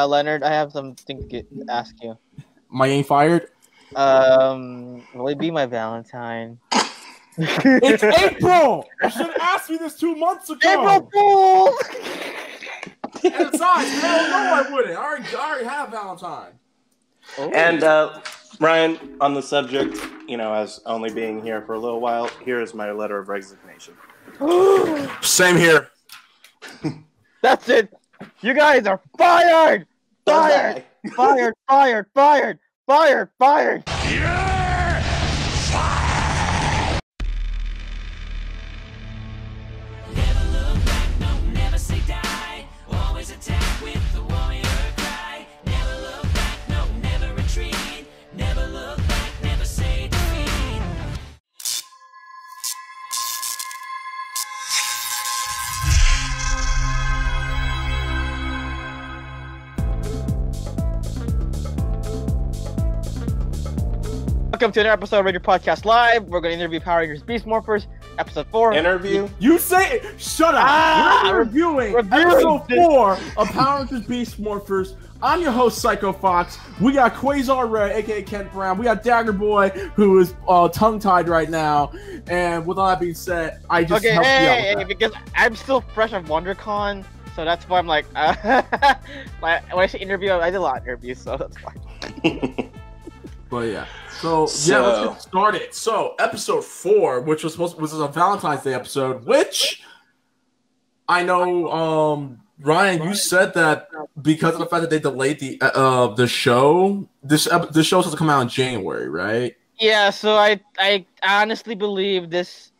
Leonard, I have something to ask you. My ain't fired? Will it be my Valentine? It's April! You should have asked me this 2 months ago! April Fool! And besides, hell no I wouldn't. I already have Valentine. Oh. And Ryan, on the subject, as only being here for a little while, here is my letter of resignation. Same here. That's it. You guys are fired! Fired! Fired! Fired! Fired! Fired! Fired! You're fired! Never look back, no, never say die. Always attack with the warrior cry. Never look back, no, never retreat. Never look back, never say defeat. Welcome to another episode of Radio Podcast Live. We're going to interview Power Rangers Beast Morphers, episode 4. Interview? You say it! Shut up! We're reviewing episode 4 of Power Rangers Beast Morphers. I'm your host, Psycho Fox. We got Quasar Red, aka Kent Brown. We got Dagger Boy, who is tongue-tied right now. And with all that being said, I just helped you out with that. Because I'm still fresh off WonderCon, so that's why I'm like, when I say interview, I did a lot of interviews, so that's fine. But yeah. So let's get started. So episode 4, which was a Valentine's Day episode, which I know, Ryan, you said that because of the fact that they delayed the show, this show's supposed to come out in January, right? Yeah. So I honestly believe this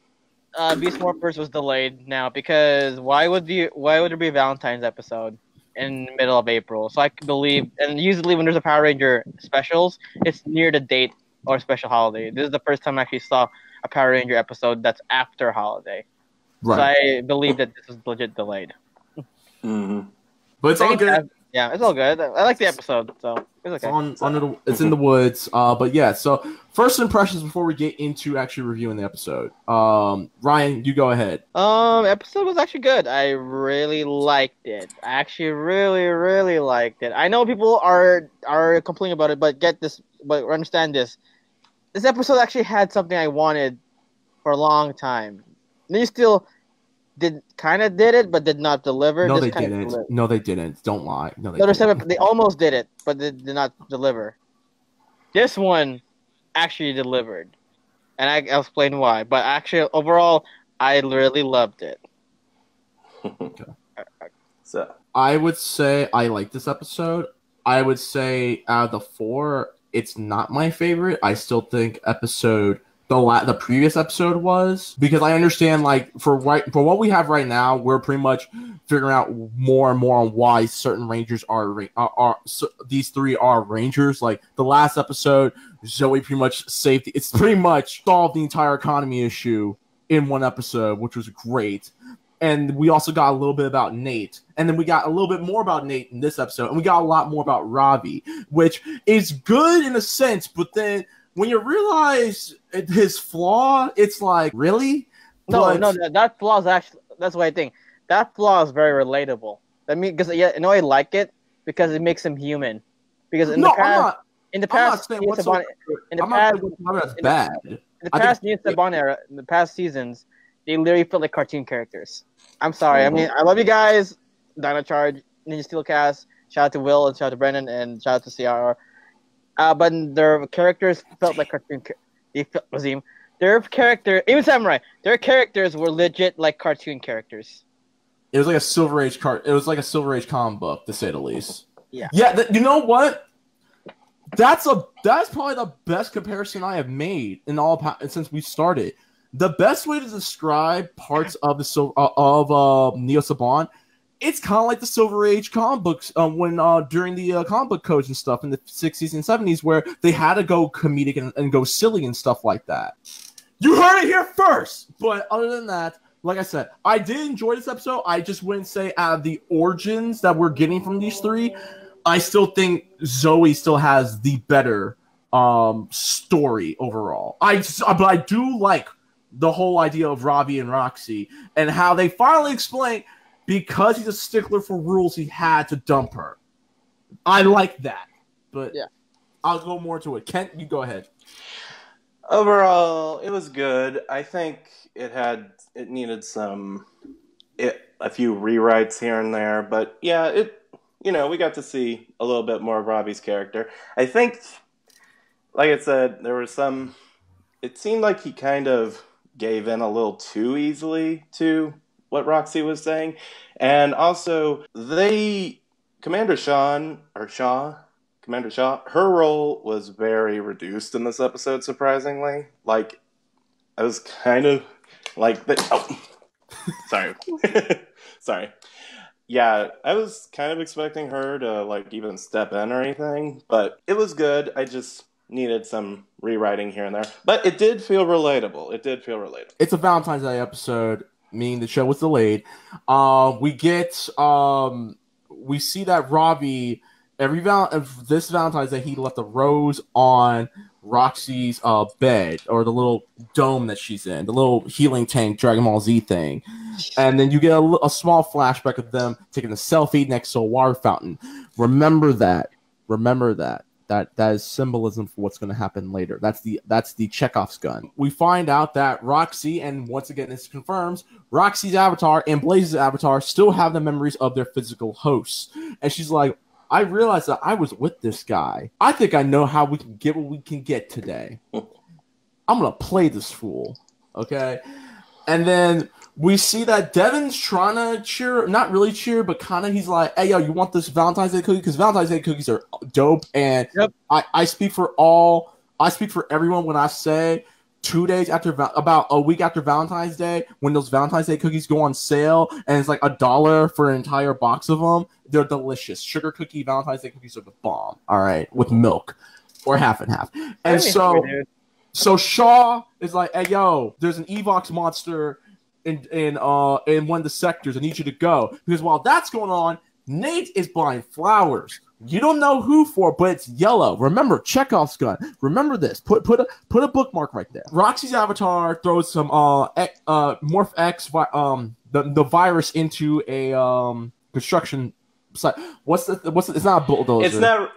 Beast Morphers was delayed now because why would there be a Valentine's episode in the middle of April? So I believe, and usually when there's a Power Ranger specials, it's near the date or special holiday. This is the first time I actually saw a Power Ranger episode that's after holiday. Right. So I believe that this was legit delayed. Mm-hmm. But it's all good. Yeah, it's all good. I like the episode, so it's okay. It's in the woods. But yeah, so first impressions before we get into actually reviewing the episode. Ryan, you go ahead. Episode was actually good. I really liked it. I actually really, really liked it. I know people are complaining about it, but understand this. This episode actually had something I wanted for a long time. They still did it, but did not deliver. No, they didn't. No, they didn't. Don't lie. They almost did it, but they did not deliver. This one actually delivered, and I'll explain why. But actually, overall, I really loved it. Okay. So I would say I like this episode. I would say out of the 4, it's not my favorite. I still think the previous episode was, because I understand, like, for what we have right now, we're pretty much figuring out more and more on why certain Rangers are these 3 are Rangers. Like the last episode, Zoe pretty much it's pretty much solved the entire economy issue in one episode, which was great. And we also got a little bit about Nate. And then we got a little bit more about Nate in this episode. And we got a lot more about Ravi, which is good in a sense. But then when you realize his flaw, it's like, really? No, that flaw is actually, that's what I think. That flaw is very relatable. I mean, because I like it because it makes him human. Because in the past seasons, they literally felt like cartoon characters. I'm sorry. I mean, I love you guys. Dino Charge, Ninja Steel Cast. Shout out to Will and shout out to Brennan and shout out to CR. But their characters felt like cartoon. Their character, even Samurai, their characters were legit like cartoon characters. It was like a Silver Age It was like a Silver Age comic book, to say the least. Yeah. Yeah. You know what? That's probably the best comparison I have made since we started. The best way to describe parts of Neo Saban, it's kind of like the Silver Age comic books during the comic book codes and stuff in the 60s and 70s, where they had to go comedic and go silly and stuff like that. You heard it here first! But other than that, like I said, I did enjoy this episode. I just wouldn't say out of the origins that we're getting from these 3, I still think Zoe still has the better story overall. But I do like the whole idea of Ravi and Roxy and how they finally explain, because he's a stickler for rules, he had to dump her. I like that, but Yeah. I'll go more to it. Kent, you go ahead. Overall, it was good. I think it needed a few rewrites here and there, but yeah, we got to see a little bit more of Robbie's character. I think, like I said, it seemed like he kind of gave in a little too easily to what Roxy was saying. And also, Commander Shaw, her role was very reduced in this episode, surprisingly. Like, I was kind of like... sorry. Sorry. Yeah, I was kind of expecting her to, like, even step in or anything, but it was good. I just needed some rewriting here and there. But it did feel relatable. It's a Valentine's Day episode, meaning the show was delayed. We see that Robbie, this Valentine's Day, he left a rose on Roxy's bed, or the little dome that she's in, the little healing tank Dragon Ball Z thing. And then you get a small flashback of them taking a selfie next to a water fountain. Remember that. That is symbolism for what's going to happen later. That's the Chekhov's gun. We find out that Roxy, and once again this confirms, Roxy's avatar and Blaze's avatar still have the memories of their physical hosts. And she's like, I realized that I was with this guy. I think I know how we can get what we can get today. I'm going to play this fool. Okay? And then we see that Devin's trying to cheer, not really cheer, but kind of he's like, hey, yo, you want this Valentine's Day cookie? Because Valentine's Day cookies are dope. And I speak for everyone when I say 2 days after, about a week after Valentine's Day, when those Valentine's Day cookies go on sale and it's like $1 for an entire box of them, they're delicious. Sugar cookie Valentine's Day cookies are the bomb. All right, with milk or half and half. And so Shaw is like, hey, yo, there's an Evox monster in one of the sectors. I need you to go. Because while that's going on, Nate is buying flowers. You don't know who for, but it's yellow. Remember, Chekhov's gun. Remember this. Put a bookmark right there. Roxy's avatar throws some Morph X the virus into a construction site. What's it's not a bulldozer.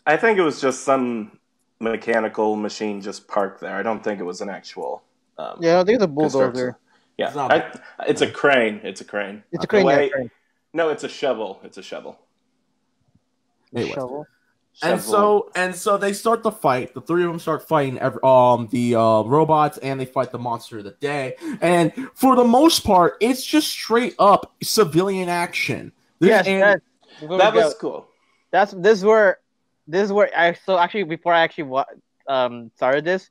I think it was just some mechanical machine just parked there. I don't think it was an actual I think it's a bulldozer. Yeah, it's a crane. It's a crane. Crane. No, it's a shovel. Anyway. Shovel. And so they start the fight. The three of them start fighting the robots, and they fight the monster of the day. And for the most part, it's just straight up civilian action. That was cool. This is where before I started this,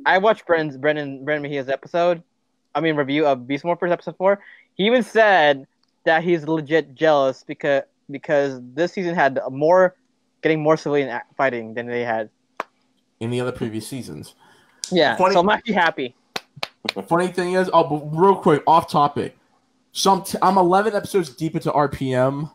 I watched Brendan Mejia's review of Beast Morphers episode 4. He even said that he's legit jealous because this season had getting more civilian fighting than they had in the other previous seasons. Yeah, so I'm actually happy. Funny thing is, but real quick, off topic. I'm 11 episodes deep into RPM.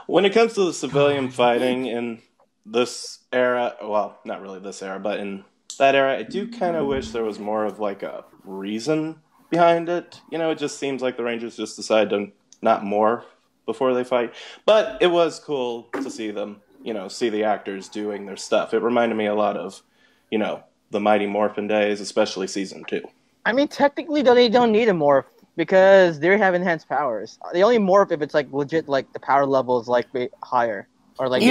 When it comes to the civilian fighting in this era, well, not really this era, but in that era, I do kind of wish there was more of like a reason behind it. It just seems like the Rangers just decide to not morph before they fight. But it was cool to see them, see the actors doing their stuff. It reminded me a lot of, the Mighty Morphin days, especially season 2. Technically, they don't need a morph because they have enhanced powers. They only morph if it's like legit, like the power level is like higher or like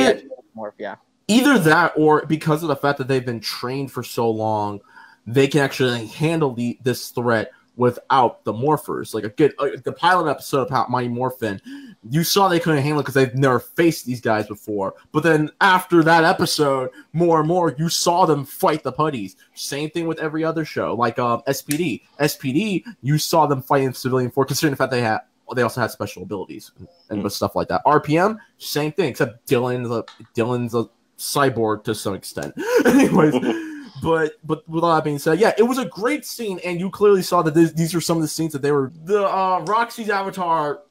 morph. Yeah. Either that, or because of the fact that they've been trained for so long, they can actually handle this threat without the morphers. Like the pilot episode about Mighty Morphin, you saw they couldn't handle it because they've never faced these guys before. But then after that episode, more and more, you saw them fight the putties. Same thing with every other show, like SPD. SPD, you saw them fighting civilian force, considering the fact they also had special abilities and stuff like that. RPM, same thing, except Dylan's a cyborg to some extent. Anyways. But with all that being said, yeah, it was a great scene, and you clearly saw that these are some of the scenes that they were. The Roxy's avatar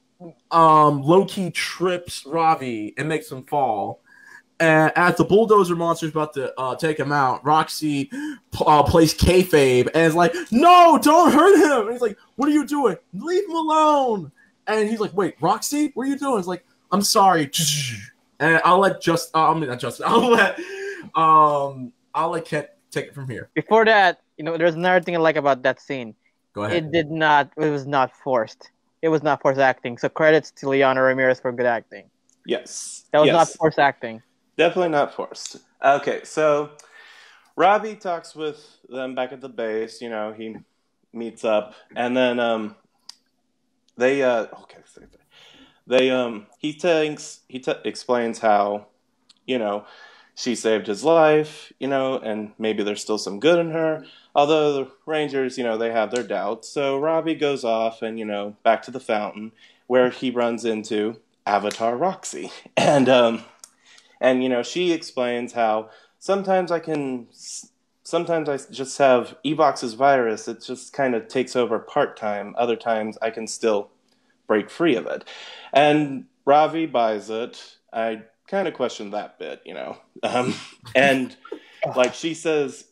low-key trips Ravi and makes him fall. And as the bulldozer monster is about to take him out, Roxy plays kayfabe and is like, "No, don't hurt him!" And he's like, "What are you doing? Leave him alone!" And he's like, "Wait, Roxy, what are you doing?" It's like, "I'm sorry." And I'll let I'll let Kent take it from here. Before that, there's another thing I like about that scene. Go ahead. It was not forced. It was not forced acting. So credits to Liana Ramirez for good acting. Yes. That was not forced acting. Definitely not forced. Okay, so Robbie talks with them back at the base. He meets up, and then he explains how she saved his life, and maybe there's still some good in her. Although the Rangers, they have their doubts. So Robbie goes off and, back to the fountain where he runs into Avatar Roxy. And she explains how sometimes I just have Evox's virus. It just kind of takes over part-time. Other times I can still break free of it. And Ravi buys it. I kind of questioned that bit, and like she says,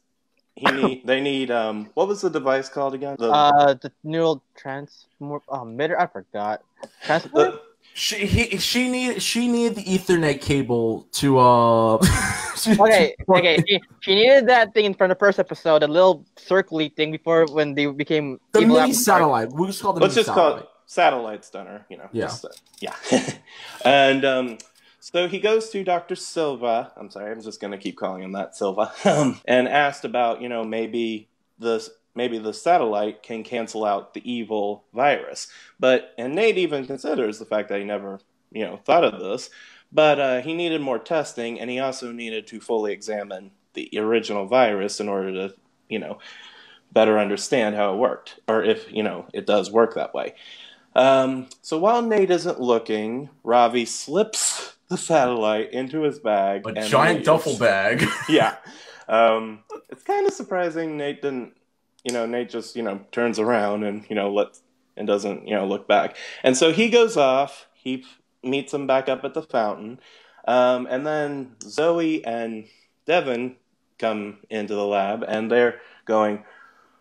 they need what was the device called again? The neural transmitter. I forgot. Transporter. She needed the Ethernet cable to Okay. She needed that thing from the first episode, a little circly thing before when they became the evil mini satellite. We'll just call it the Let's mini just satellite. call it satellite stunner. Yeah. Yeah. And so he goes to Dr. Silva. I'm sorry, I'm just going to keep calling him that, Silva. And asked about, maybe the satellite can cancel out the evil virus. And Nate even considers the fact that he never, thought of this. But he needed more testing, and he also needed to fully examine the original virus in order to, better understand how it worked, or if, it does work that way. So while Nate isn't looking, Ravi slips the satellite into his bag. A giant duffel bag. Yeah. It's kind of surprising Nate didn't, Nate just, turns around and, and doesn't, look back. And so he goes off, he meets him back up at the fountain. And then Zoe and Devin come into the lab and they're going,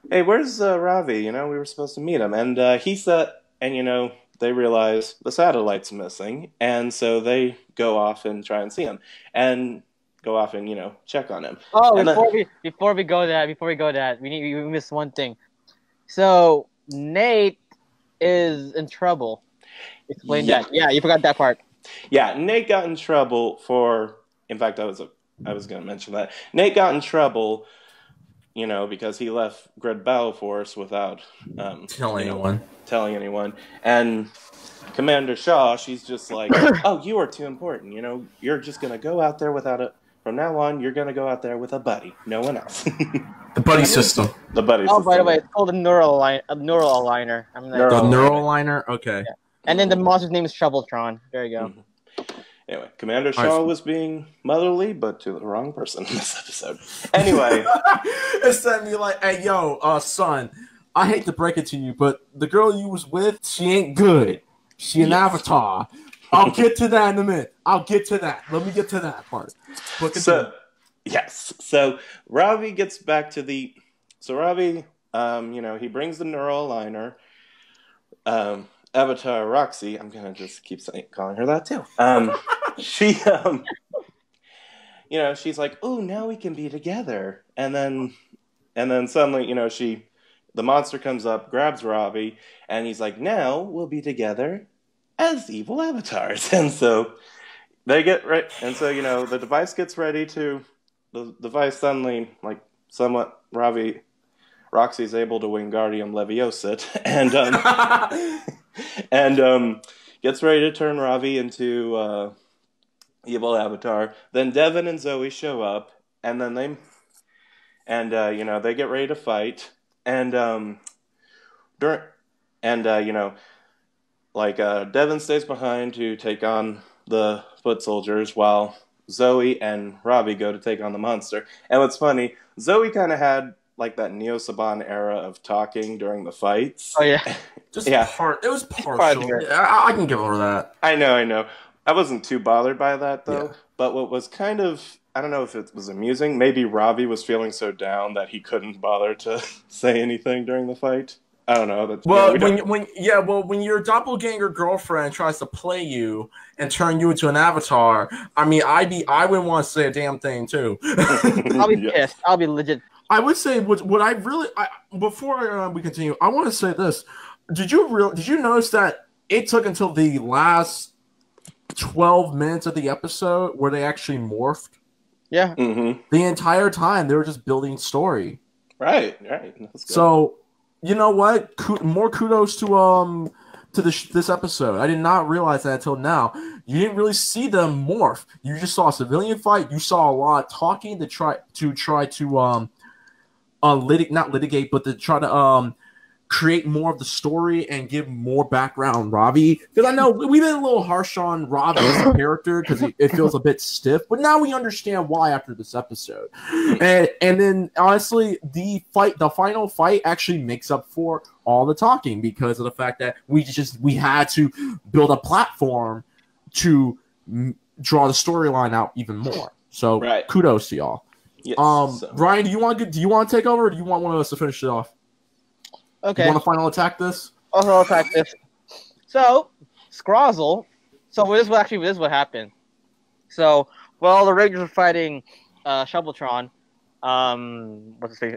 "Hey, where's Ravi? We were supposed to meet him." And he said, and they realize the satellite's missing, and so they go off and try and see him, and go off and check on him. Oh, before we go that, we missed one thing. So Nate is in trouble. Explain that. Yeah, you forgot that part. Yeah, Nate got in trouble for. In fact, I was going to mention that Nate got in trouble. Because he left Grid Battle Force without telling anyone. And Commander Shaw, she's just like, "Oh, you are too important. You're just going to go out there without it. From now on, you're going to go out there with a buddy. No one else." The buddy system. The buddy system. Oh, by the way, it's called a neural aligner. The neural aligner? Okay. Yeah. And then the monster's name is Shoveltron. There you go. Mm-hmm. Anyway, Commander Shaw was being motherly, but to the wrong person in this episode. Anyway. It's that me like, "Hey, yo, son, I hate to break it to you, but the girl you was with, she ain't good. She an avatar. I'll get to that in a minute. I'll get to that. Let me get to that part." So Ravi gets back to the... So Ravi, he brings the neural aligner. Avatar Roxy, I'm going to just keep calling her that too. She, she's like, "Oh, now we can be together." And then suddenly, the monster comes up, grabs Ravi, and he's like, "Now we'll be together as evil avatars." And so they get right, and so, the device gets ready to, the device suddenly, like, somewhat, Roxy's able to Wingardium Leviosa and gets ready to turn Ravi into evil avatar. Then Devin and Zoe show up, and then they get ready to fight, and Devin stays behind to take on the foot soldiers while Zoe and Ravi go to take on the monster. And what's funny, Zoe kind of had like that Neo Saban era of talking during the fights. Oh yeah, It was partial. I can give her that. I know. I wasn't too bothered by that though. Yeah. But what was kind of, I don't know if it was amusing. Maybe Ravi was feeling so down that he couldn't bother to say anything during the fight. I don't know. That's, well, when your doppelganger girlfriend tries to play you and turn you into an avatar, I mean, I wouldn't want to say a damn thing too. I'll be pissed. I'll be legit. I would say what I really before we continue, I want to say this. Did you notice that it took until the last 12 minutes of the episode where they actually morphed? Yeah. Mm-hmm. The entire time they were just building story. Right. So, you know what? More kudos to this episode. I did not realize that until now. You didn't really see them morph. You just saw a civilian fight. You saw a lot of talking to try to not litigate, but to try to create more of the story and give more background on Ravi. Because I know we've been a little harsh on Ravi as a character because it feels a bit stiff, but now we understand why after this episode. And then honestly, the final fight actually makes up for all the talking because of the fact that we had to build a platform to draw the storyline out even more. So kudos to y'all. Yes, Ryan, do you want to take over, or do you want one of us to finish it off? Okay. You want to final attack this? I'll attack this. So, Scrozzle. So this is what happened. So while the Rangers were fighting Shoveltron,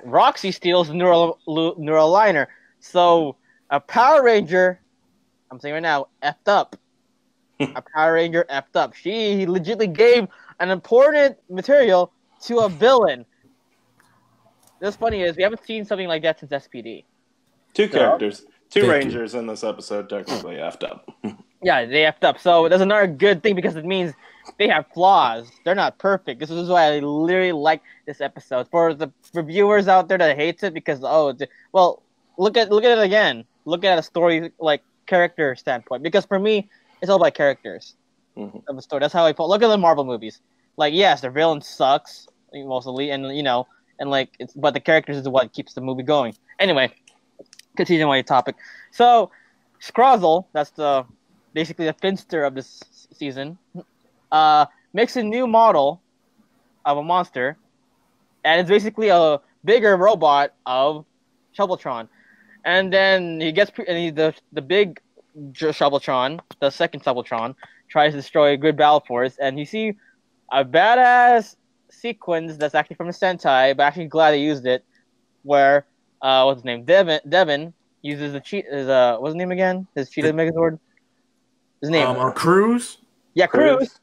Roxy steals the neural liner. So a Power Ranger, I'm saying right now, effed up. A Power Ranger effed up. He legitimately gave an important material to a villain. What's funny is we haven't seen something like that since SPD. Two characters, two Rangers in this episode technically effed up. Yeah, they effed up. So that's another good thing because it means they have flaws. They're not perfect. This is why I literally like this episode. For the reviewers out there that hates it because look at it again. Look at a story like character standpoint. Because for me, it's all about characters of the story. That's how I look at the Marvel movies. Like yes, the villain sucks mostly, and but the characters is what keeps the movie going. Anyway. Continuing on your topic. So, Scrozzle, that's basically the Finster of this season, makes a new model of a monster, and it's basically a bigger robot of Shoveltron. And then he gets the big Shoveltron, the second Shoveltron, tries to destroy a good battle force, and you see a badass sequence that's actually from the Sentai, but actually glad they used it, where what's his name? Devin uses what's his name again? His Cheetah Megazord? His name? Cruz? Yeah, Cruz.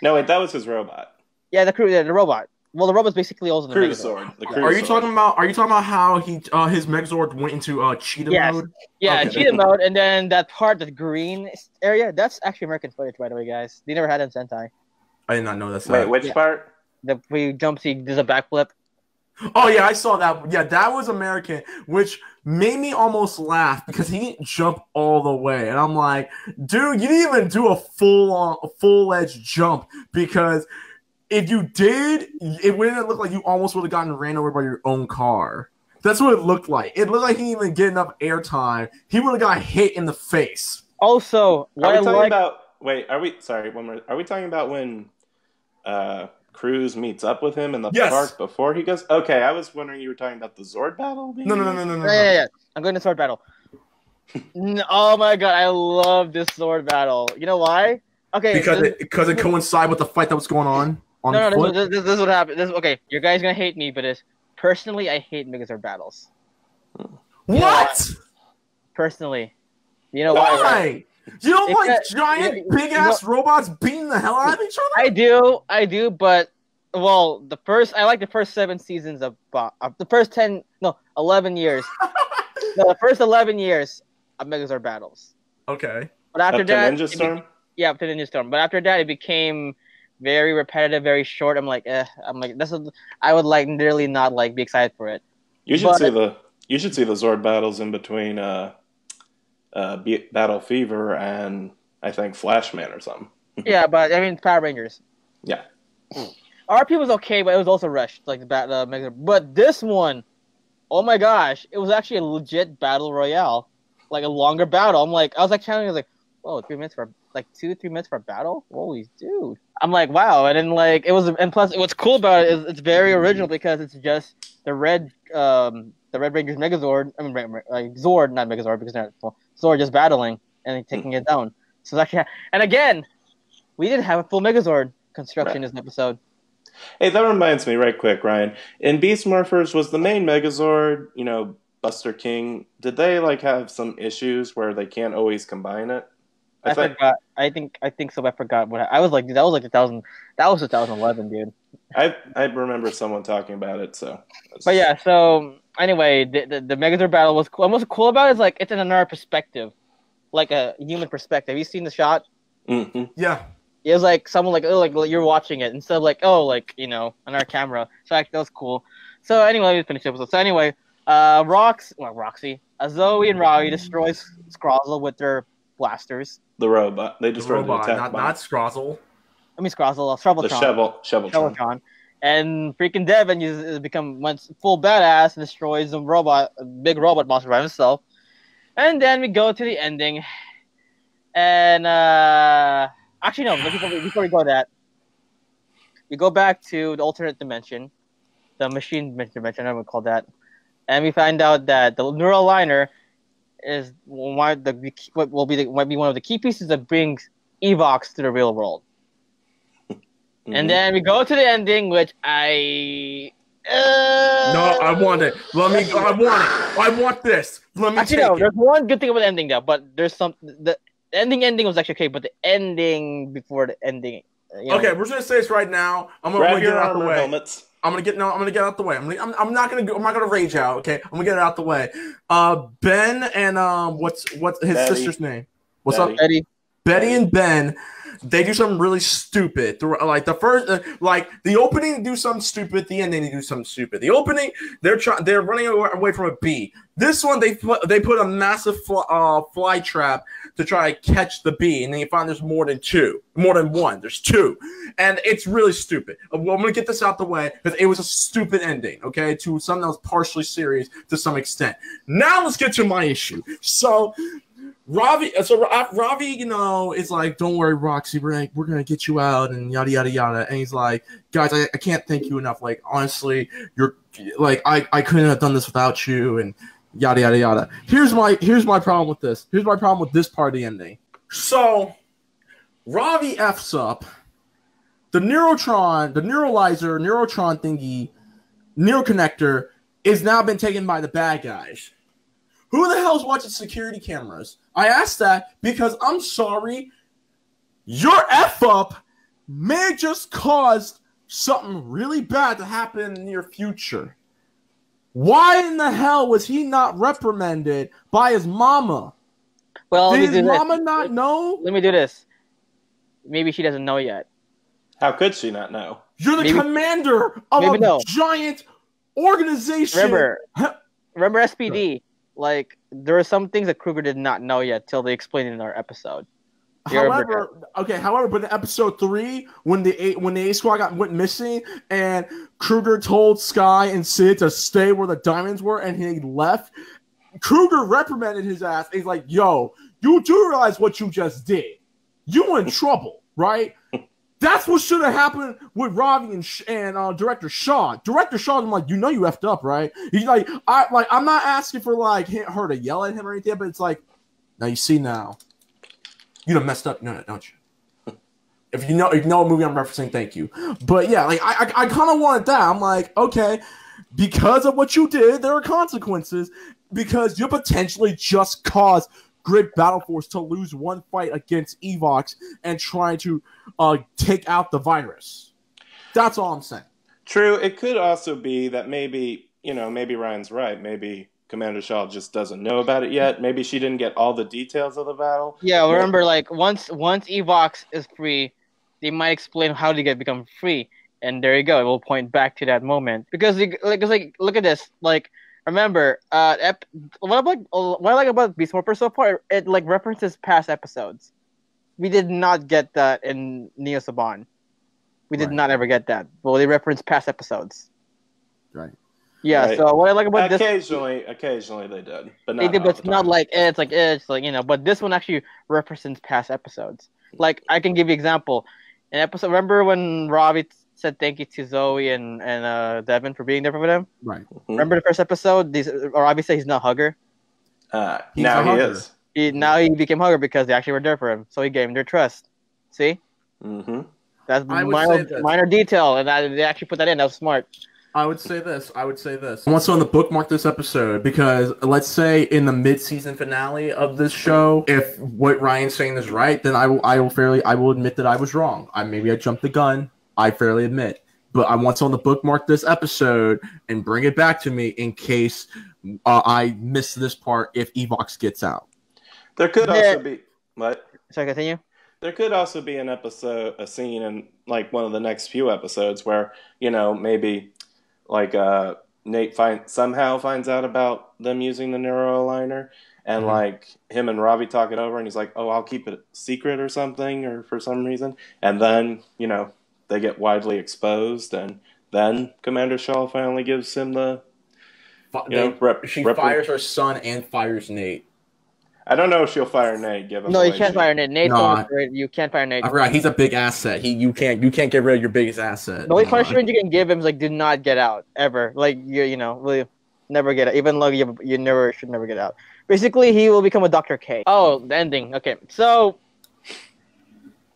No, wait, that was his robot. Yeah, the robot. Well, the robot's basically also the Cruz Megazord. sword. Are you talking about how his Megazord went into Cheetah mode? Yeah, okay. Cheetah mode, and then that part, the green area, that's actually American footage, by the way, guys. They never had it in Sentai. I did not know that. Wait, which part? Where you jump, see, there's a backflip. Oh yeah, I saw that. Yeah, that was American, which made me almost laugh because he didn't jump all the way, and I'm like, dude, you didn't even do a full edge jump because if you did, it wouldn't look like you almost would have gotten ran over by your own car. That's what it looked like. It looked like he didn't even get enough airtime. He would have got hit in the face. Also, Are we talking about when Cruz meets up with him in the park before he goes? Okay, I was wondering you were talking about the Zord battle. No. Yeah. I'm going to Zord battle. Oh my god, I love this Zord battle. You know why? Okay, because it coincided with the fight that was going on. This is what happened. Okay, you guys are gonna hate me, but personally, I hate Megazord battles. What? Personally, you know why? Right? You don't like giant, big-ass robots beating the hell out of each other? I do, but I like the first 7 seasons of the first 11 years. The first 11 years of Megazord battles. Okay. But after that, Ninja Storm? Up to Ninja Storm. But after that, it became very repetitive, very short. I would literally not be excited for it. You should see the Zord battles in between Battle Fever and I think Flashman or something. Yeah, but I mean Power Rangers. Yeah. RP was okay, but it was also rushed, like the Megazord. But this one, oh my gosh, it was actually a legit battle royale, like a longer battle. I was challenging, whoa, 3 minutes for 2-3 minutes for a battle? Holy dude. I'm like, wow. And then it was, and plus what's cool about it is it's very original because it's just the red the Red Ranger's Megazord. I mean, like Zord, not Megazord because they're not Zord just battling and taking it down. So it's actually, and again, we didn't have a full Megazord construction in this episode. Hey, that reminds me, right quick, Ryan. In Beast Morphers, was the main Megazord, Buster King? Did they have some issues where they can't always combine it? I forgot. I think so. I forgot what I was like. That was 2011, dude. I remember someone talking about it. So, but yeah. So anyway, the Megazord battle was cool. And what's cool about it is it's in another perspective, like a human perspective. Have you seen the shot? Mm-hmm. Yeah. It was like someone like you're watching it instead of on our camera. So that was cool. So anyway, we finished the episode. So anyway, Roxy, Zoe and Ravi destroys Scrozzle with their blasters. The robot. They destroyed the attack not Scrozzle. I mean Scrozzle, Shoveltron. Shoveltron. And freaking Devin went full badass and destroys a big robot monster by himself. And then we go to the ending. And actually no, before we go to that, we go back to the alternate dimension, the machine dimension, I would call that. And we find out that the neural liner is might be one of the key pieces that brings Evox to the real world. Mm-hmm. And then we go to the ending, which I no, I want it. I want this. Let me actually, there's one good thing about the ending though, but there's the ending was actually okay, but the ending before the ending. Okay, we're just gonna say this right now. I'm gonna get it out the way. Helmets. I'm gonna get out the way. I'm not gonna rage out. Okay, I'm gonna get it out the way. Ben and what's his Betty. sister's name? What's Betty. up, Betty and Ben. They do something really stupid. Like the first, the opening, do something stupid. The ending, they do something stupid. The opening, they're running away from a bee. This one, they put a massive fly trap to try to catch the bee, and then you find there's more than one. There's two, and it's really stupid. I'm gonna get this out the way because it was a stupid ending. Okay, to something that was partially serious to some extent. Now let's get to my issue. So. Ravi, is like, don't worry, Roxy, we're gonna get you out and yada yada yada. And he's like, guys, I can't thank you enough. Like, honestly, you're like, I couldn't have done this without you, and yada yada yada. Here's my problem with this. Here's my problem with this part of the ending. So, Ravi f's up the neurotron thingy, neuroconnector is now been taken by the bad guys. Who the hell's watching security cameras? I asked that because I'm sorry, your F-up may have just caused something really bad to happen in the near future. Why in the hell was he not reprimanded by his mama? Well, did his mama not know? Let me do this. Maybe she doesn't know yet. How could she not know? You're the commander of a giant organization. Remember SPD? Like, there are some things that Kruger did not know yet till they explained it in our episode. However, but in episode 3, when the A Squad went missing, and Kruger told Sky and Sid to stay where the diamonds were, and he left, Kruger reprimanded his ass. He's like, "Yo, you do realize what you just did? You in trouble, right?" That's what should have happened with Ravi and Director Sean. Director Sean, I'm like, you effed up, right? He's like, I'm not asking for her to yell at him or anything, but it's like, now you see now, you done messed up, don't you? If you know what movie I'm referencing, thank you. But yeah, I kind of wanted that. I'm like, okay, because of what you did, there are consequences because you potentially just caused Grid Battle Force to lose one fight against Evox and trying to take out the virus. That's all I'm saying. True. It could also be that maybe Ryan's right. Maybe Commander Shaw just doesn't know about it yet. Maybe she didn't get all the details of the battle. Yeah, remember, once Evox is free, they might explain how to become free. And there you go. It will point back to that moment. Because, look at this. Remember, what I like about Beast Morphers so far, it references past episodes. We did not get that in Neo Saban. We did not ever get that. Well, they reference past episodes. Right. Yeah. Right. So what I like about occasionally they did, but not. They did, but it's not But this one actually represents past episodes. Like, I can give you an example. An episode. Remember when Ravi said thank you to Zoe and Devin for being there for them. Right. Remember the first episode? Or obviously he's not Hugger. Now He's he a hugger. is. Now he became Hugger because they actually were there for him. So he gave him their trust. See? Mm-hmm. That's I would say this. minor detail, and they actually put that in. That was smart. I would say this. I want someone to bookmark this episode because let's say in the mid-season finale of this show, if what Ryan's saying is right, then I will admit that I was wrong. Maybe I jumped the gun. I fairly admit, but I want someone to bookmark this episode and bring it back to me in case I miss this part if Evox gets out. There could also be what? Sorry, continue. There could also be a scene in like one of the next few episodes where maybe. Like Nate somehow finds out about them using the neuroaligner, and like him and Robbie talk it over, and he's like, "Oh, I'll keep it secret or something," or for some reason, and then they get widely exposed, and then Commander Shaw finally gives him the she fires her son and fires Nate. I don't know if she'll fire Nate. No, you can't fire Nate. You can't fire Nate. I forgot he's a big asset. You can't get rid of your biggest asset. The only punishment you can give him is like, do not get out ever. Like really never get out. Even though you should never get out. Basically, he will become a Dr. K. Oh, the ending. Okay, so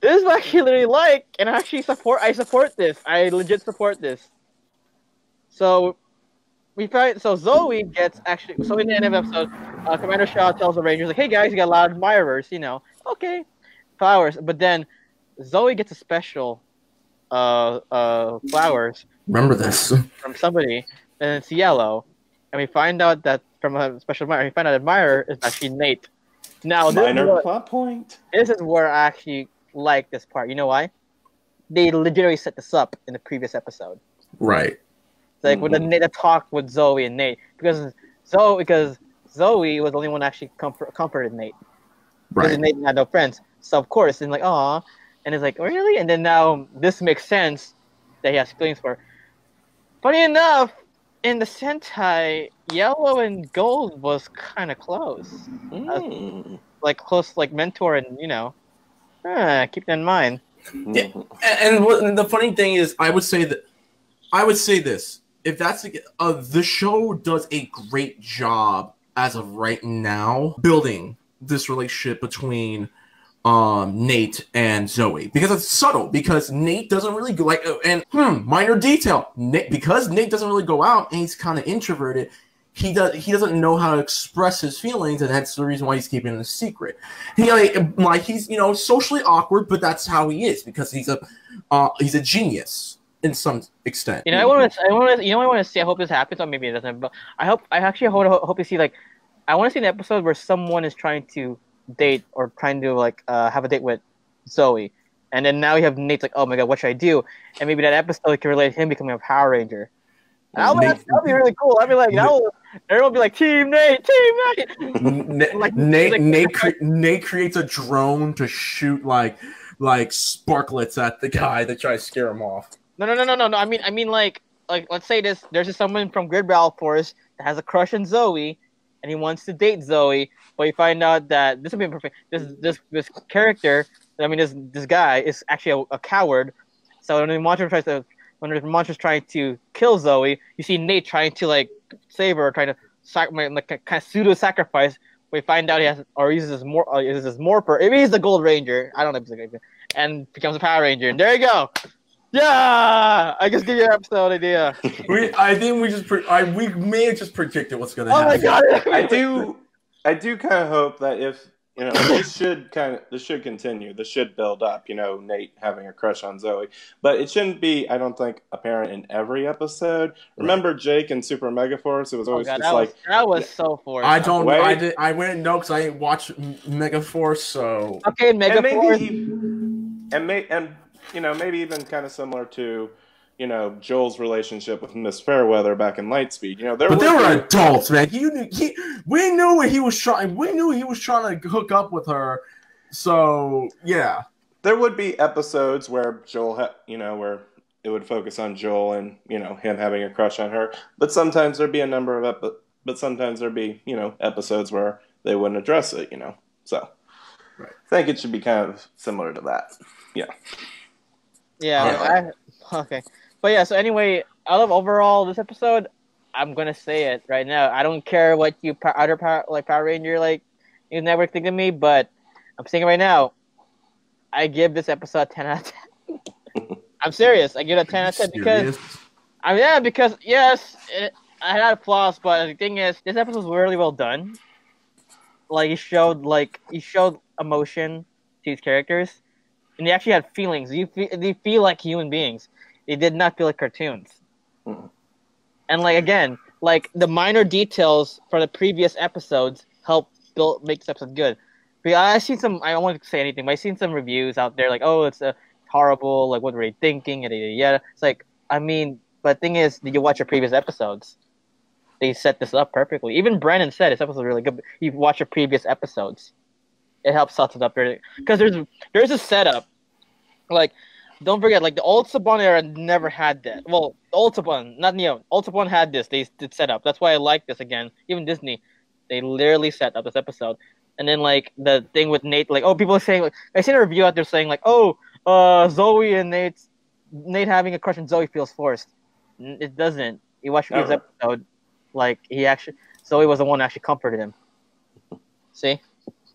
this is what I actually literally like, and I support this. I legit support this. So. Zoe gets so in the end of the episode, Commander Shaw tells the Rangers like, "Hey guys, you got a lot of admirers, okay, flowers." But then Zoe gets a special flowers. Remember this from somebody, and it's yellow, and we find out that from a special admirer, we find out admirer is actually Nate. Now, minor plot point. This is where I actually like this part. You know why? They legitimately set this up in the previous episode. Right. Like with the talk with Zoe and Nate, because Zoe was the only one that actually comforted Nate. Right. Because Nate had no friends, so of course, and like, aw, and it's like, really? And then now this makes sense that he has feelings for her. Funny enough, in the Sentai, yellow and gold was kind of close, like close, like mentor, and keep that in mind. Yeah, and the funny thing is, I would say this. If that's the show does a great job as of right now building this relationship between Nate and Zoe because it's subtle because Nate doesn't really go minor detail because Nate doesn't really go out and he's kind of introverted. He doesn't know how to express his feelings, and that's the reason why he's keeping it a secret. He's socially awkward, but that's how he is because he's a genius. In some extent, I want to see. I hope this happens, or maybe it doesn't. But I hope to see I want to see an episode where someone is trying to date or trying to have a date with Zoe, and then now you have Nate's like, oh my god, what should I do? And maybe that episode can relate to him becoming a Power Ranger. That'll be really cool. I'd be like, everyone will be like, Team Nate. Nate creates a drone to shoot like sparklets at the guy that tries to scare him off. No. I mean, like let's say there's someone from Grid Battle Force that has a crush on Zoe, and he wants to date Zoe, but you find out that this would be perfect. This character, this guy is actually a coward. So when the monster's trying to kill Zoe, you see Nate trying to save her, trying to kind of pseudo sacrifice. We find out he uses his morpher. Maybe he's the Gold Ranger. I don't know if he's the Gold Ranger, and becomes a Power Ranger. And there you go. Yeah, I just give you an episode idea. I think we may have just predicted what's going to happen. Oh my god! I do kind of hope that if this should continue. This should build up. Nate having a crush on Zoe, but it shouldn't be. I don't think apparent in every episode. Remember Jake and Super Megaforce? It was always that was so forced. I don't. I wouldn't know because I didn't watch Megaforce. So okay, Megaforce, maybe even kind of similar to, Joel's relationship with Miss Fairweather back in Lightspeed. They were adults, man. We knew he was trying. We knew he was trying to hook up with her. So yeah, there would be episodes where Joel, where it would focus on Joel and him having a crush on her. But sometimes there'd be a number of sometimes there'd be episodes where they wouldn't address it. So I think it should be kind of similar to that. Yeah. Yeah, Okay, but yeah. So anyway, out of overall this episode, I'm gonna say it right now. I don't care what you other Power Ranger you network think of me, but I'm saying it right now. I give this episode 10 out of 10. I'm serious. I give it a 10 out of 10 because because yes, I had flaws, but the thing is, this episode was really well done. Like he showed emotion to these characters, and they actually had feelings. They feel like human beings. They did not feel like cartoons. And again, the minor details from the previous episodes help make this episode good. But I seen some. I don't want to say anything, but I seen some reviews out there oh, it's horrible. What were they thinking? And yada. It's but the thing is, did you watch your previous episodes? They set this up perfectly. Even Brandon said this episode was really good. You watch your previous episodes, it helps set it up there because there's a setup. Don't forget, the old Saban era never had that. Well, old Saban, not Neo. Old Saban had this. They did set up. That's why I like this again. Even Disney, they literally set up this episode. And then the thing with Nate, people are saying I seen a review out there saying Zoe and Nate having a crush on Zoe feels forced. It doesn't. You watch this episode, Zoe was the one that actually comforted him. See?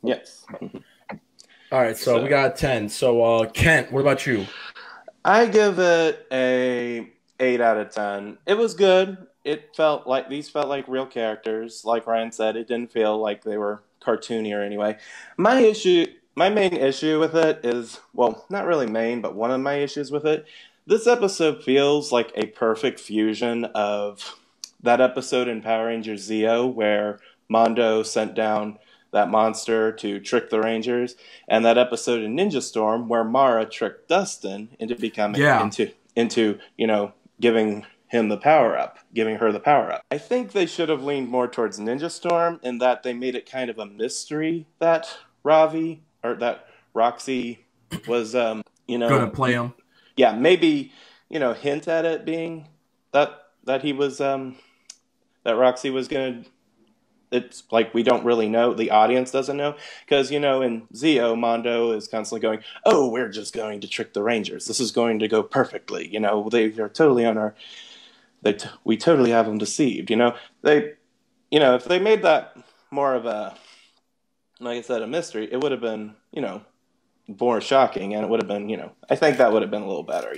Yes. All right, so we got 10. So Kent, what about you? I give it a 8 out of 10. It was good. It felt like these felt like real characters. Like Ryan said, it didn't feel like they were cartoony or anyway. My main issue with it is, well, not really main, but one of my issues with it. This episode feels like a perfect fusion of that episode in Power Rangers Zeo where Mondo sent down that monster to trick the Rangers, and that episode in Ninja Storm where Mara tricked Dustin into becoming into giving her the power up. I think they should have leaned more towards Ninja Storm in that they made it kind of a mystery that Roxy was gonna play him. Yeah, maybe hint at it being that he was that Roxy was gonna. It's we don't really know. The audience doesn't know. Because, in Zeo, Mondo is constantly going, oh, we're just going to trick the Rangers. This is going to go perfectly. They're totally on our... we totally have them deceived, if they made that more of a, like I said, a mystery, it would have been, more shocking. And it would have been, I think that would have been a little better,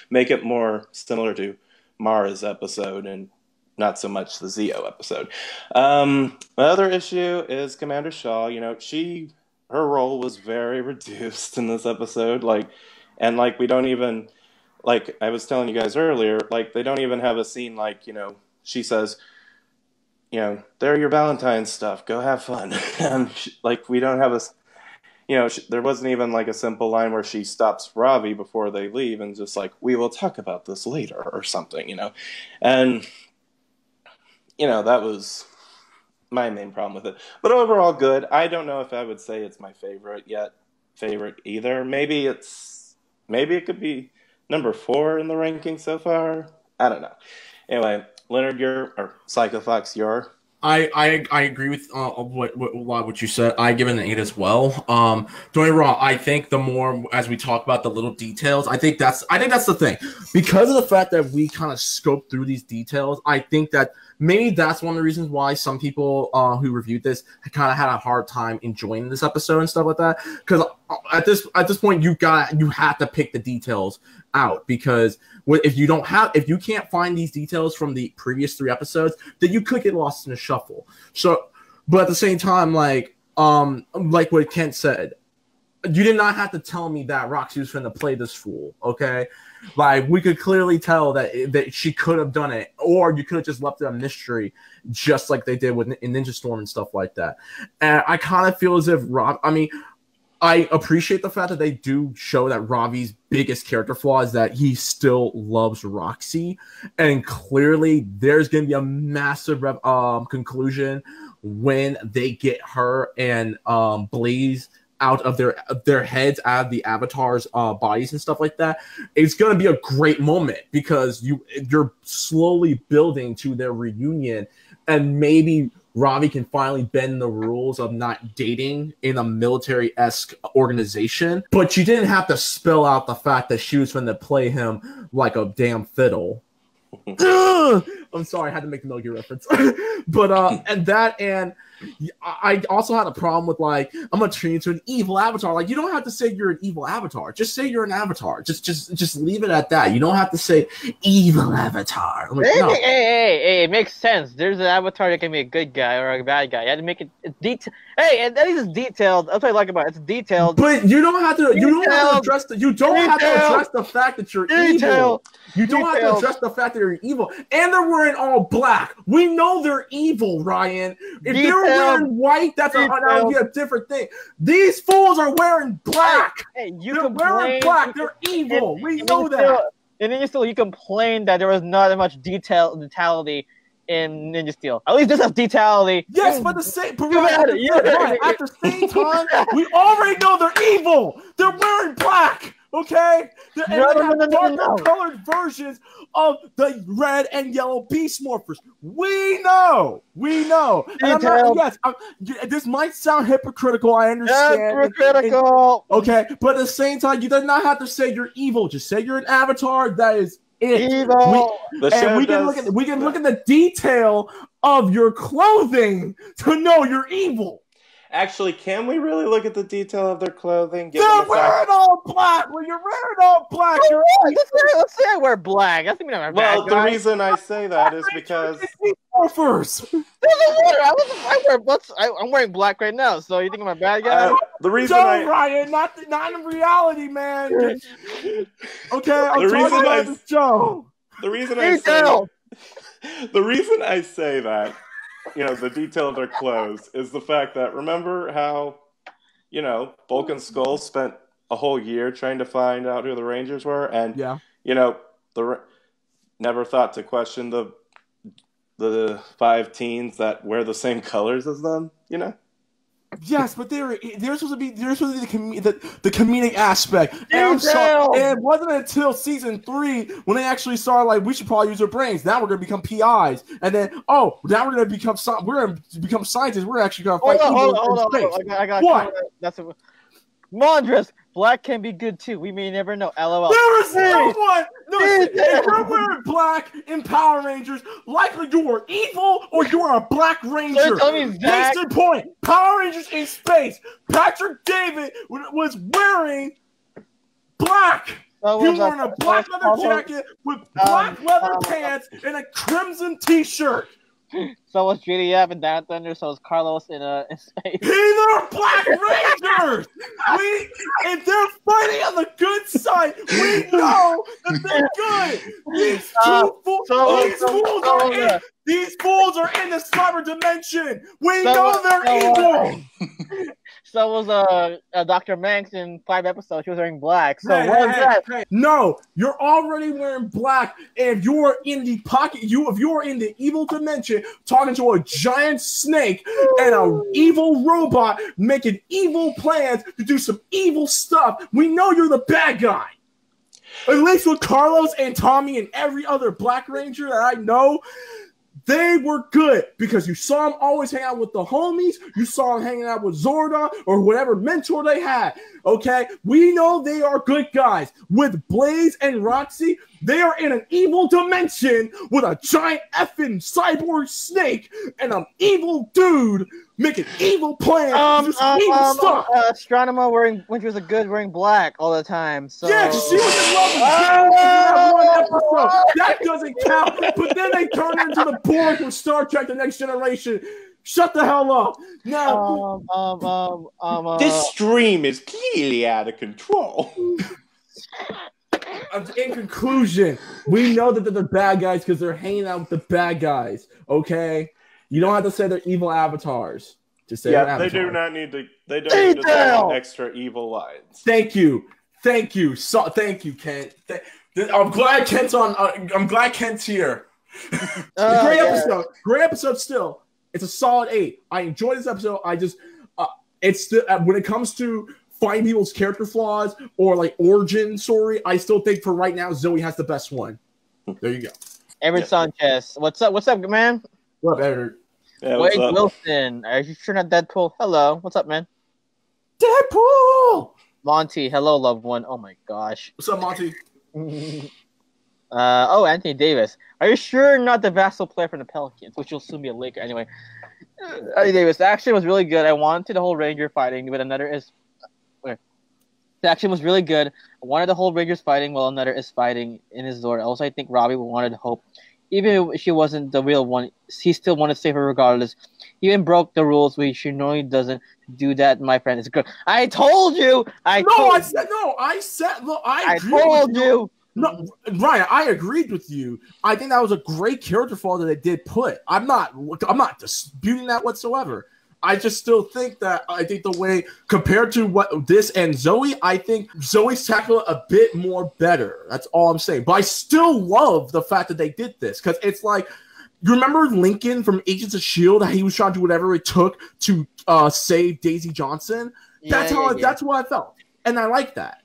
Make it more similar to Mara's episode and not so much the Zeo episode. My other issue is Commander Shaw. Her role was very reduced in this episode. We don't even, I was telling you guys earlier, they don't even have a scene she says, they're your Valentine's stuff. Go have fun. We don't have a, there wasn't even a simple line where she stops Ravi before they leave and just we will talk about this later or something, And that was my main problem with it. But overall, good. I don't know if I would say it's my favorite either. Maybe it could be number 4 in the ranking so far. I don't know. Anyway, Leonard, or Psycho Fox, I agree with what you said. I give it an 8 as well. Don't get me wrong. I think the more as we talk about the little details, I think that's the thing. Because of the fact that we kind of scope through these details, I think that maybe that's one of the reasons why some people who reviewed this kind of had a hard time enjoying this episode and stuff like that. Because at this point, you have to pick the details out, because if you can't find these details from the previous 3 episodes, then you could get lost in a shuffle. So, but at the same time, like what Kent said, you did not have to tell me that Roxy was going to play this fool, okay? We could clearly tell that she could have done it, or you could have just left it a mystery, just like they did in Ninja Storm and stuff like that. And I kind of feel as if I appreciate the fact that they do show that Ravi's biggest character flaw is that he still loves Roxy, and clearly there's going to be a massive conclusion when they get her and Blaze out of their heads, out of the avatars' bodies and stuff like that. It's going to be a great moment because you're slowly building to their reunion, and maybe Ravi can finally bend the rules of not dating in a military-esque organization. But you didn't have to spell out the fact that she was going to play him like a damn fiddle. I'm sorry, I had to make the Metal Gear reference. But and I also had a problem with like, I'm gonna turn you into an evil avatar. Like, you don't have to say you're an evil avatar. Just say you're an avatar. Just leave it at that. You don't have to say evil avatar. Like, no. Hey, it makes sense. There's an avatar that can be a good guy or a bad guy. You have to make it detailed. Hey, at least it's detailed. That's what I like about it. It's detailed. But you don't have to. You don't have to address the. You don't have to address the fact that you're evil. You don't have to address the fact that you're evil. And they're wearing all black. We know they're evil, Ryan. If they were wearing white, that would be a different thing. These fools are wearing black. Hey, they're wearing black. They're evil. We know that. And then you complain that there was not that much detaility in Ninja Steel. At least this has detaility. Yes, but at the same time, we already know they're evil. They're wearing black. Okay? Darker colored versions of the red and yellow Beast Morphers. We know. This might sound hypocritical. I understand. Hypocritical. Okay, but at the same time, you do not have to say you're evil. Just say you're an avatar. That is it. Evil. We can look at the detail of your clothing to know you're evil. Actually, can we really look at the detail of their clothing? They're wearing all black. When you're wearing all black, let's say I wear black. That's mean I'm well, the reason I say that is because Morphers. I'm wearing black right now. So you think I'm a bad guy? The reason Ryan, not in reality, man. Okay, I'm talking about this show. The reason I say that, you know, the detail of their clothes is the fact that, remember how, you know, Bulk and Skull spent a whole year trying to find out who the Rangers were, and you know, never thought to question the 5 teens that wear the same colors as them, you know? Yes, but they're supposed to be the comedic aspect. And it wasn't until season 3 when they actually started like, we should probably use our brains. Now we're gonna become PIs, and then now we're gonna become scientists. We're actually gonna fight hold on. I got what? That's a Mondras. Black can be good too. We may never know. LOL. There is no one. If you're wearing black in Power Rangers, likely you are evil or you are a Black Ranger. Case in point, Power Rangers in Space. Patrick David was wearing black. He was wearing a black leather jacket with black leather pants and a crimson T-shirt. So was JDF in Down Thunder, so was Carlos in Space. These are Black Rangers! If they're fighting on the good side, we know that they're good! These fools are in the cyber dimension! We know they're evil! So was Dr. Manx in 5 episodes. She was wearing black. So what is that? No, you're already wearing black. If you're in the pocket, if you're in the evil dimension, talking to a giant snake and an evil robot, making evil plans to do some evil stuff, we know you're the bad guy. At least with Carlos and Tommy and every other Black Ranger that I know, they were good because you saw them always hang out with the homies. You saw them hanging out with Zordon or whatever mentor they had. Okay, we know they are good guys. With Blaze and Roxy, they are in an evil dimension with a giant effing cyborg snake and an evil dude making evil plans. Evil stuff. Astronema when she was wearing black all the time. So yeah, she was in love with that one episode. That doesn't count. But then they turned her into the Borg from Star Trek: The Next Generation. Shut the hell up. Now, this stream is clearly out of control. In conclusion, we know that they're the bad guys because they're hanging out with the bad guys. Okay, you don't have to say they're evil avatars. Just say they're avatars. They do not need to. They don't need to say extra evil lines. Thank you. Thank you, Kent. I'm glad Kent's on. I'm glad Kent's here. Great episode. Great episode. Still, it's a solid 8. I enjoyed this episode. I just, it's still when it comes to finding people's character flaws or like origin story, I still think for right now Zoe has the best one. There you go. Everett Sanchez, what's up? What's up, man? What up, Everett? Yeah, Wade Wilson, are you sure not Deadpool? Hello, what's up, man? Deadpool. Monty, hello, loved one. Oh my gosh. What's up, Monty? Anthony Davis. Are you sure not the vassal player from the Pelicans, which will soon be a Laker? Anyway, Anthony Davis. The action was really good. I wanted the whole Ranger fighting, but another is. Okay. The action was really good. I wanted the whole Rangers fighting while another is fighting in his Zord. Also, I think Robbie wanted Hope. Even if she wasn't the real one, he still wanted to save her regardless. He even broke the rules, which she normally doesn't do that, my friend. It's good. I told you! I told you! No, Ryan, I agreed with you. I think that was a great character flaw that they did put. I'm not disputing that whatsoever. I just still think that the way compared to what this and Zoe, I think Zoe's tackled a bit more better. That's all I'm saying. But I still love the fact that they did this because it's like you remember Lincoln from Agents of S.H.I.E.L.D. How he was trying to do whatever it took to save Daisy Johnson. That's what I felt, and I like that.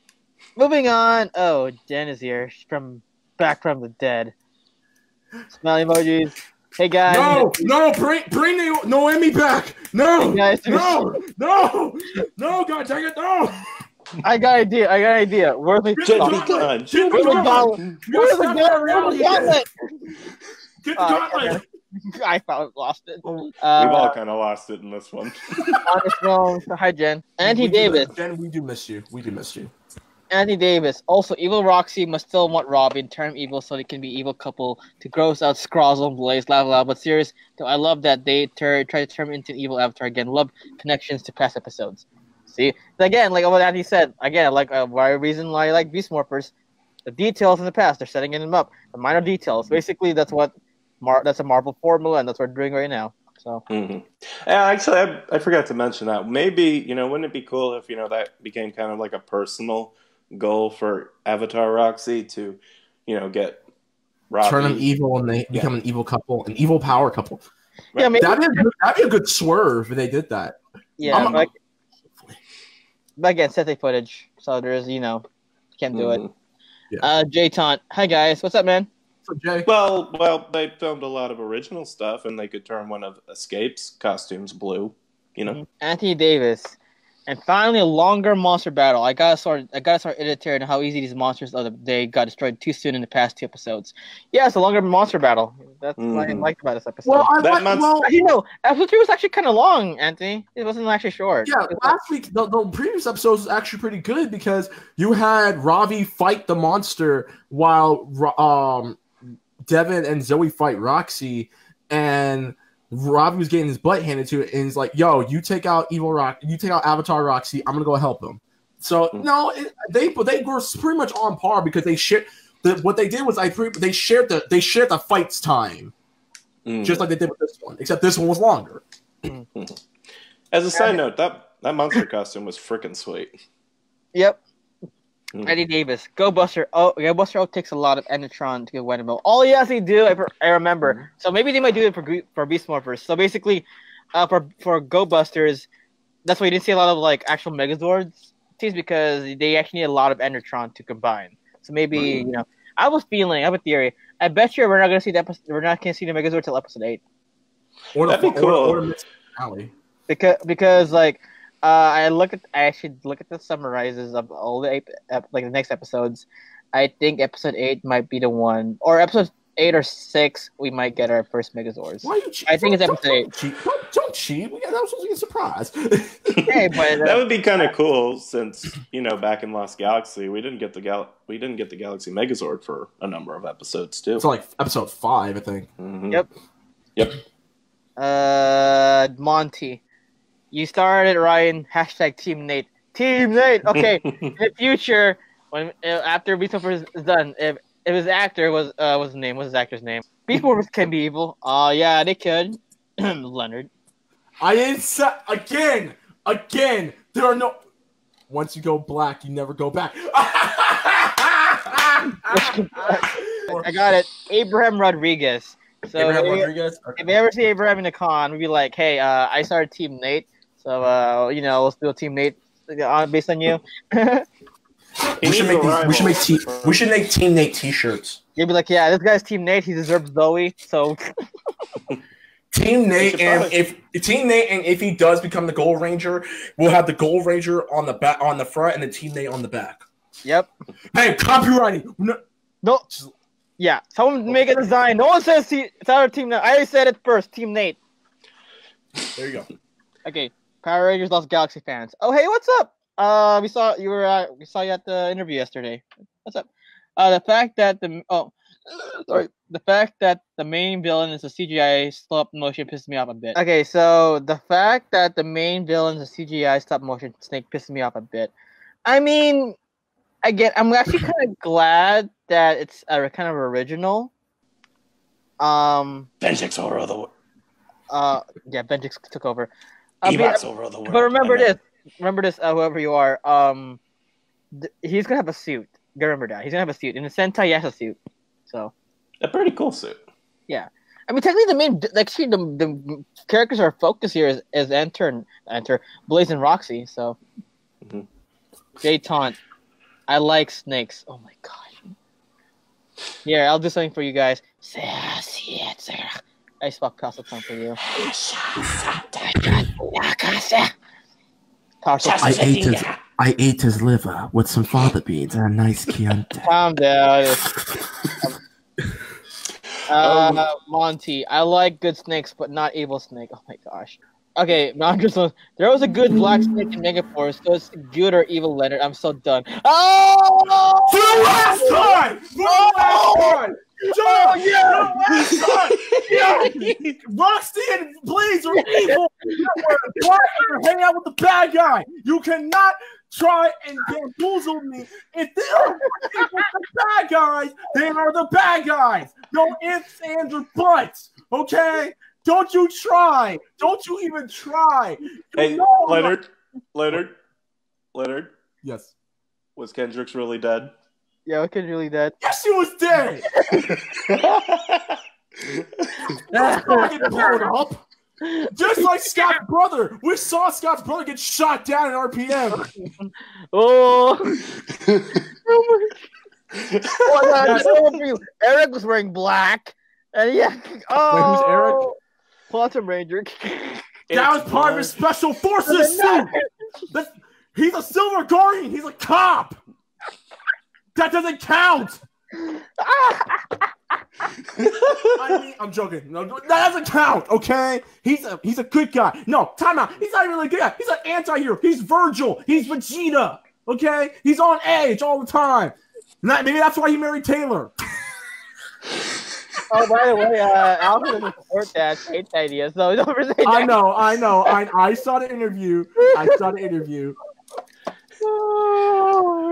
Moving on. Oh, Jen is here back from the dead. Smiley emojis. Hey guys. No, bring Noemi back. No, God dang it, no. I got an idea. Where's the gun? Where's the gauntlet? Get the gauntlet. I lost it. We've all kind of lost it in this one. Hi, Jen. Anthony Davis. Jen, we do miss you. Anthony Davis. Also, Evil Roxy must still want Robin, turn evil so they can be evil couple to gross out Scrozzle and Blaze, blah. But serious, though, I love that they try to turn him into an evil avatar again. Love connections to past episodes. See? Again, like what Anthony said, again, like why reason why I like Beast Morphers, the details in the past, they're setting them up. The minor details. Basically, that's a Marvel formula, and that's what we're doing right now. So. Mm-hmm. Actually, I forgot to mention that. Maybe, wouldn't it be cool if, that became kind of like a personal goal for Avatar Roxy to, get Robbie. Turn them evil and they become an evil couple, an evil power couple. Right. Yeah, maybe that'd be a good swerve if they did that. Yeah, but again, set the footage, so there's can't do it. Yeah. Jay Taunt, hi guys, what's up, man? What's up, Jay? Well, they filmed a lot of original stuff, and they could turn one of Escape's costumes blue. Anthony Davis. And finally, a longer monster battle. I gotta start irritated on how easy these monsters are. They got destroyed too soon in the past 2 episodes. Yeah, it's a longer monster battle. That's what I liked about this episode. Episode 3 was actually kind of long, Anthony. It wasn't actually short. Yeah, last week the previous episode was actually pretty good because you had Ravi fight the monster while Devin and Zoe fight Roxy, and Robbie was getting his butt handed to it, and he's like, "Yo, you take out Avatar Roxy. I'm gonna go help him." So they were pretty much on par because they shared. What they did was they shared the fights time, just like they did with this one, except this one was longer. As a side note, that monster costume was freaking sweet. Yep. Eddie Davis, Go Buster. Oh, yeah, Buster takes a lot of Enertron to get Wendigo. Oh, yes, they do. I remember. So maybe they might do it for Beast Morphers. So basically, for Go Busters, that's why you didn't see a lot of like actual Megazords teams because they actually need a lot of Enertron to combine. So maybe I have a theory. I bet you we're not gonna see the Megazord till episode 8. That'd be cool. Because like. I actually look at the summarizes of all the the next episodes. I think episode 8 might be the one, or episode 8 or 6 we might get our first Megazords. Why are you cheating? I think it's episode 8. Don't cheat. That was supposed to be a surprise. Hey, but that would be kind of cool since back in Lost Galaxy we didn't get the Galaxy Megazord for a number of episodes too. It's like episode 5, I think. Mm-hmm. Yep. Monty. You started, Ryan. # Team Nate. Team Nate. Okay. In the future, when after Beast Morphers is done, if his actor was what's his actor's name? Beast Morphers can be evil. Yeah, they could. Leonard. I didn't say again. There are no. Once you go black, you never go back. I got it. Abraham Rodriguez. So if you ever see Abraham in the con, we'd be like, "Hey, I started Team Nate, so we'll still Team Nate based on you." we should make Team Nate T-shirts. You'd be like, "Yeah, this guy's Team Nate. He deserves Zoe." So Team Nate, and if he does become the Gold Ranger, we'll have the Gold Ranger on the back, on the front, and the Team Nate on the back. Yep. Hey, copywriting. No. Yeah, someone make a design. No one says it's our team now. I said it first. Team Nate. There you go. Okay, Power Rangers Lost Galaxy fans. Oh, hey, what's up? We saw you at the interview yesterday. What's up? The fact that the main villain is a CGI stop motion pissed me off a bit. Okay, so the fact that the main villain is a CGI stop motion snake pissed me off a bit. I mean, I'm actually kind of glad that it's kind of original. Benjix over the yeah, Benjix took over. Evox over the world. But remember this, whoever you are, he's gonna have a suit. Remember that he's gonna have a suit. In the Sentai, he has a suit. So a pretty cool suit. Yeah, I mean, technically, the characters are focused here is Enter, Blaze, and Roxy. So, J-Taunt. I like snakes. Oh my god. Here, I'll do something for you guys. I spelled Casa Tongue for you. I ate his liver with some fava beans and a nice Chianti. Calm down. Monty, I like good snakes, but not evil snake. Oh my gosh. Okay, there was a good black snake in Megaforce, so it's good or evil Leonard. I'm so done. Oh! For the last time! Yeah! Roxy and Blaze are evil. You're hanging out with the bad guy. You cannot try and bamboozle me. If they are working with the bad guys, they are the bad guys. No ifs, ands, or buts. Okay? Don't you try. Don't you even try. Hey, Leonard. Yes. Was Kendricks really dead? Yeah, Kendrick's really dead. Yes, he was dead. That's fucking blown up. Just like Scott's brother. We saw Scott's brother get shot down in RPM. Oh. Eric was wearing black. And yeah. Oh. Wait, who's Eric? Quantum Ranger. That was part of his special forces suit. He's a Silver Guardian. He's a cop. That doesn't count. I mean, I'm joking. No, that doesn't count. Okay, he's a good guy. No, time out. He's not even a good guy. He's an anti-hero. He's Virgil. He's Vegeta. Okay, he's on edge all the time. Maybe that's why he married Taylor. Oh, by the way, Alvin doesn't support that hate idea, so don't say that. I know. I saw the interview.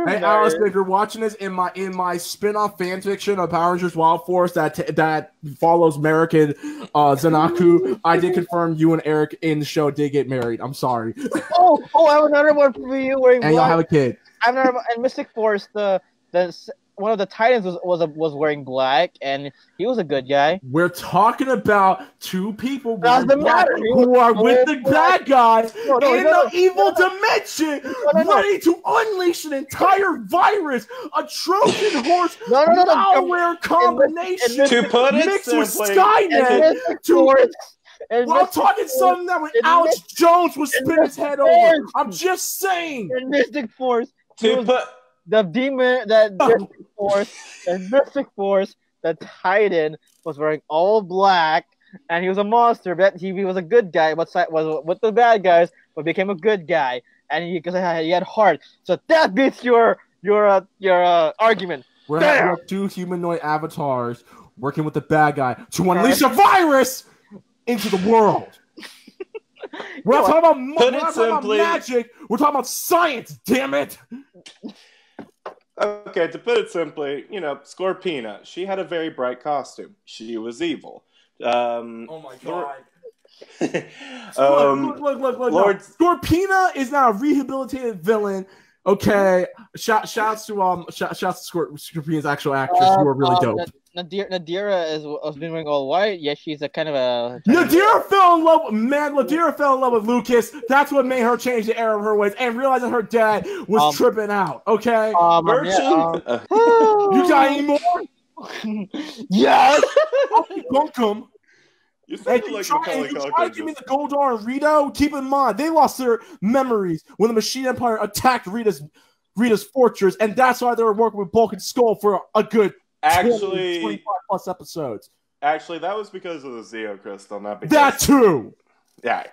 Hey, Alice, if you're watching this in my spin-off fan fiction of Power Rangers Wild Force that follows Merrick and Zanaku, I did confirm you and Eric in the show did get married. I'm sorry. Oh, I have another one for you wearing black. And y'all have a kid. And Mystic Force, the one of the Titans was wearing black, and he was a good guy. We're talking about two people who are with the bad guys in the evil dimension, ready to unleash an entire virus, a Trojan horse malware combination to put it mixed simply, with Skynet. I'm talking something that when Alex Jones was spin his head over. I'm just saying. In Mystic Force, the Mystic Force, the Titan was wearing all black, and he was a monster. But he was a good guy. Was with the bad guys, but became a good guy, and because he had heart. So that beats your argument. We're having two humanoid avatars working with the bad guy to unleash a virus into the world. We're not talking about magic. We're talking about science. Damn it. Okay, to put it simply, Scorpina, she had a very bright costume. She was evil. Oh my god. Look. Lord... Scorpina is now a rehabilitated villain. Okay. Shouts to Scorpina's actual actress who are really dope. Nadira has been wearing all white. Yeah, she's a kind of a... Nadira fell in love with Lucas. That's what made her change the era of her ways and realizing her dad was tripping out. Okay? You got any more? Yes! Bunk him. You try to give me the Goldar and Rito, keep in mind, they lost their memories when the Machine Empire attacked Rita's fortress, and that's why they were working with Bulk and Skull for a good Actually, 25 plus episodes. Actually, that was because of the Zeo Crystal, not because... That too! Yeah.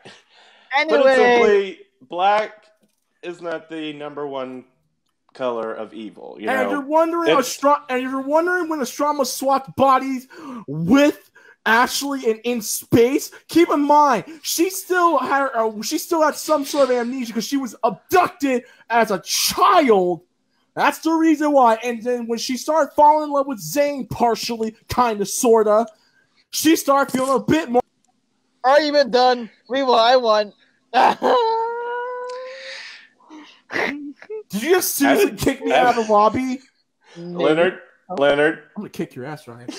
Anyway. Put it simply, black is not the number one color of evil. You know? You're wondering when Astrama swapped bodies with Ashley and in space. Keep in mind, she still had some sort of amnesia because she was abducted as a child. That's the reason why. And then when she started falling in love with Zane, partially, kind of, sorta, she started feeling a bit more. Argument done. I won. Did you just seriously kick me out of the lobby? Leonard? I'm gonna kick your ass, Ryan.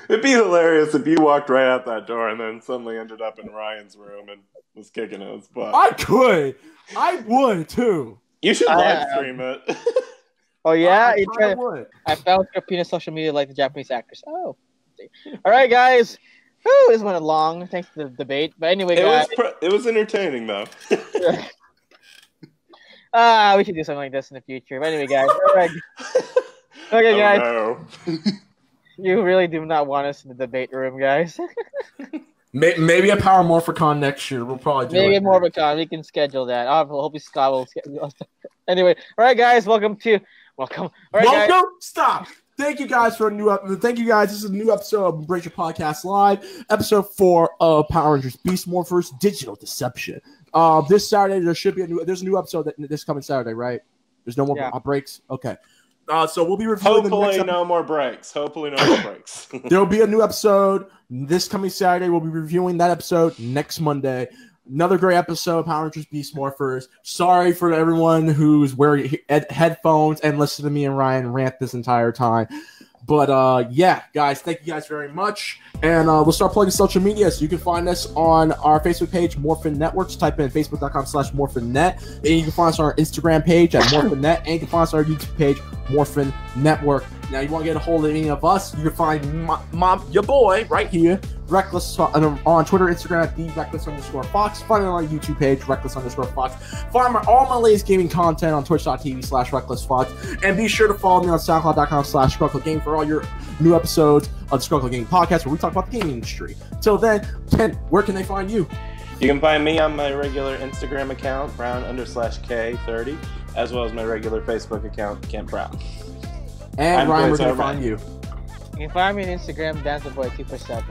It'd be hilarious if you walked right out that door and then suddenly ended up in Ryan's room and was kicking his butt. I would, too. You should live stream it. Oh, yeah? I found Scorpina social media like the Japanese actors. Oh. All right, guys. Whew, this went long. Thanks to the debate. But anyway, guys. It was entertaining, though. We should do something like this in the future. But anyway, guys. All right. Okay, guys. No. You really do not want us in the debate room, guys. Maybe a Power Morphicon next year. We'll probably do Maybe a Morphicon. We can schedule that. Hopefully Scott will schedule. Anyway, all right, guys. Welcome. All right, welcome. Guys. Stop. Thank you guys for a new episode. Thank you guys. This is a new episode of Embrace Your Podcast Live, episode 4 of Power Rangers Beast Morphers Digital Deception. This Saturday there's a new episode this coming Saturday, right? There's no more breaks. Okay. So we'll be reviewing Hopefully no more breaks. There'll be a new episode this coming Saturday. We'll be reviewing that episode next Monday. Another great episode of Power Rangers Beast Morphers. Sorry for everyone who's wearing headphones and listening to me and Ryan rant this entire time. But yeah, guys, thank you guys very much. And we'll start plugging social media. So you can find us on our Facebook page, Morphin Networks. Type in facebook.com/MorphinNet. And you can find us on our Instagram page at MorphinNet. And you can find us on our YouTube page, Morphin Network. Now, you want to get a hold of any of us, you can find your boy right here, Reckless, on Twitter, Instagram at @Reckless_Fox. Find it on our YouTube page, Reckless_Fox. Find all my latest gaming content on twitch.tv/RecklessFox. And be sure to follow me on SoundCloud.com/ScruckleGame for all your new episodes of the Scruckle Game Podcast, where we talk about the gaming industry. Till then, Ken, where can they find you? You can find me on my regular Instagram account, Brown_K30, as well as my regular Facebook account, Kent Brown. And Ryan, where can they find you? You can find me on Instagram, DancerBoy247.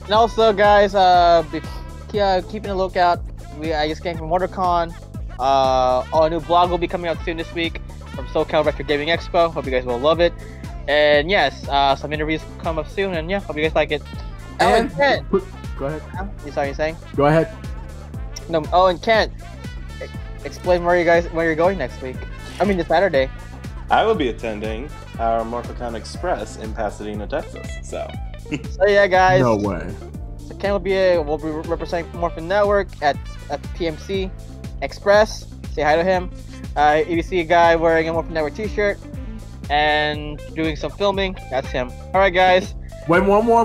And also, guys, keeping a lookout. I just came from WonderCon. A new blog will be coming out soon this week from SoCal Retro Gaming Expo. Hope you guys will love it. And yes, some interviews come up soon. And yeah, hope you guys like it. And Kent. Go ahead. You saw what you're saying? Go ahead. No. Oh, and Kent, explain where you're going next week. I mean, this Saturday. I will be attending our Morphicon Express in Pasadena, Texas. So yeah, guys. No way. So Ken will be representing Morphin Network at the PMC Express. Say hi to him. If you see a guy wearing a Morphin Network T-shirt and doing some filming, that's him. All right, guys. Wait, one more.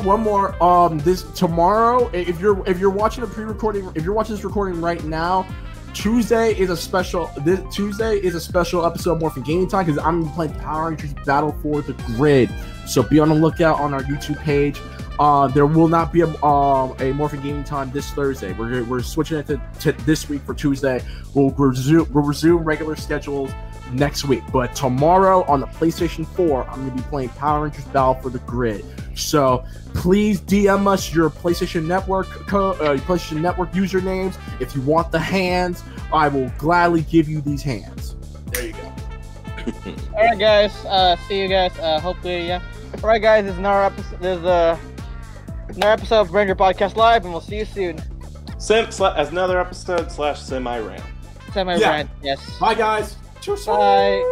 This tomorrow, if you're watching a pre-recording, if you're watching this recording right now, Tuesday is a special episode of Morphin Gaming Time because I'm playing Power Rangers Battle for the Grid. So be on the lookout on our YouTube page. There will not be a Morphin Gaming Time this Thursday. We're switching it to this week for Tuesday. We'll resume regular schedules next week. But tomorrow on the PlayStation 4, I'm going to be playing Power Rangers Battle for the Grid. So please DM us your PlayStation Network usernames. If you want the hands, I will gladly give you these hands. There you go. All right, guys. See you guys. Hopefully, yeah. All right, guys. This is another episode. Another episode of Ranger Podcast Live, and we'll see you soon. As another episode /semi-rant. Semi-rant, yes. Bye, guys. Bye.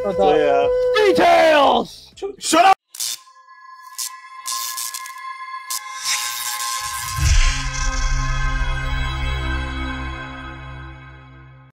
See ya. Details. Shut up.